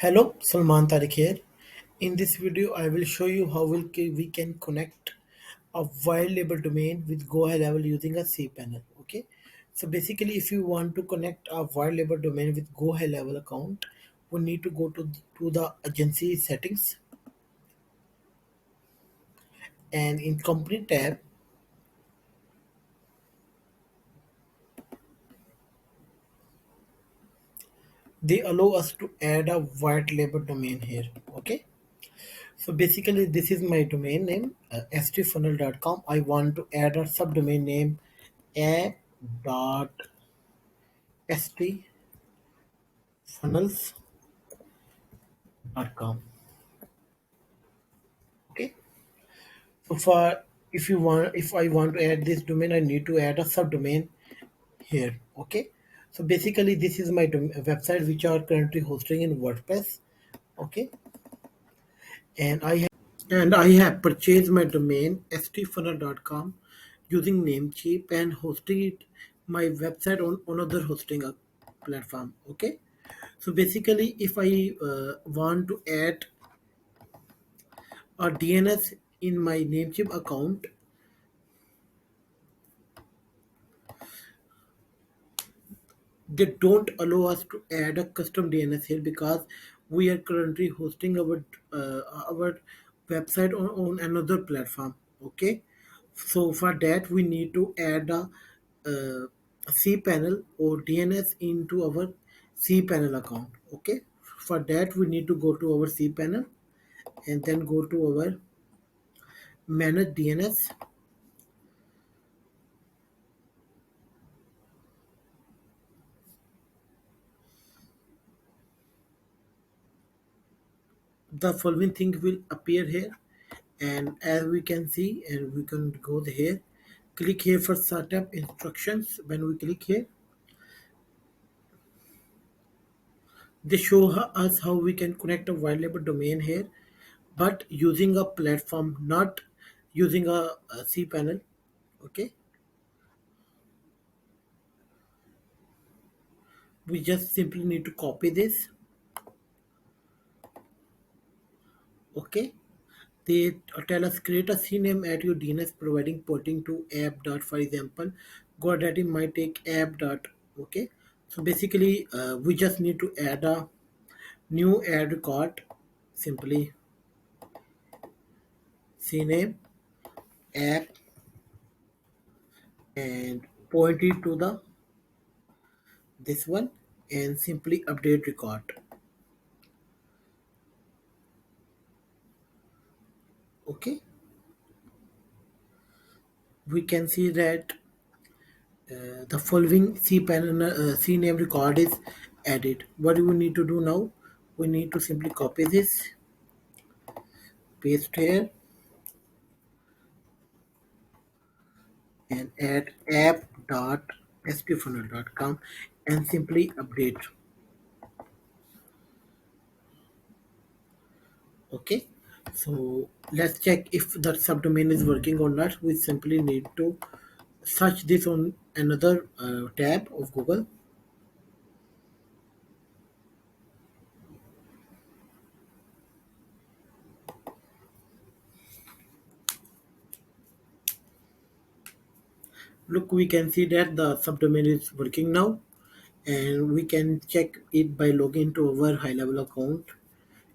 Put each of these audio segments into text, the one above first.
Hello, Salman Tariq here. In this video, I will show you how we can connect a Whitelabel domain with Gohighlevel using a Cpanel. Okay, so basically, if you want to connect a Whitelabel domain with Gohighlevel account, we need to go to the agency settings, and in company tab, they allow us to add a Whitelabel domain here. Okay, so basically, this is my domain name, stfunnel.com. I want to add a subdomain name app.stfunnels.com. Okay. So for if I want to add this domain, I need to add a subdomain here. Okay. So basically, this is my website which are currently hosting in WordPress. Okay, and I have purchased my domain stfunnel.com using Namecheap and hosting it my website on another hosting platform. Okay, so basically, if I want to add a DNS in my Namecheap account, they don't allow us to add a custom DNS here because we are currently hosting our website on another platform. Okay, so for that we need to add a cpanel or DNS into our cpanel account. Okay, for that we need to go to our cpanel and then go to our manage DNS. The following thing will appear here, and as we can see, and we can go here, click here for startup instructions. When we click here, they show us how we can connect a white label domain here, but using a platform, not using a cpanel. Okay, we just simply need to copy this. Okay, they tell us create a CNAME at your DNS providing porting to app dot, for example, GoDaddy might take app dot. Okay, so basically we just need to add a new add record, simply CNAME app and point it to the this one and simply update record. Okay, we can see that the following CNAME record is added. What do we need to do now? We need to simply copy this, paste here, and add app.stfunnel.com and simply update. Okay, so let's check if that subdomain is working or not. We simply need to search this on another tab of Google. Look, we can see that the subdomain is working now, and we can check it by logging to our high level account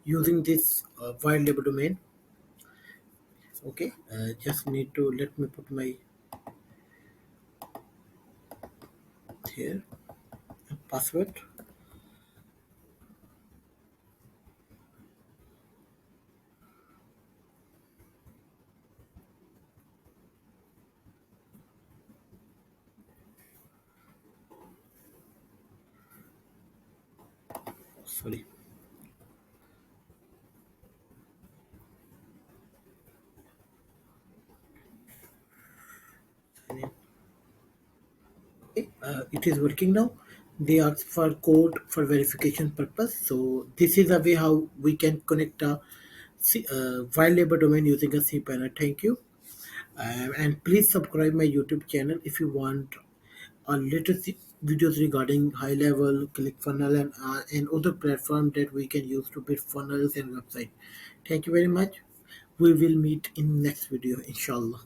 using this wide label domain. Okay, just need to let me put my here password. Sorry. Okay, it is working now. They ask for code for verification purpose. So this is a way how we can connect a white label domain using a cPanel. Thank you, and please subscribe my YouTube channel if you want a latest videos regarding high level, ClickFunnels, and other platforms that we can use to build funnels and website. Thank you very much. We will meet in next video, inshallah.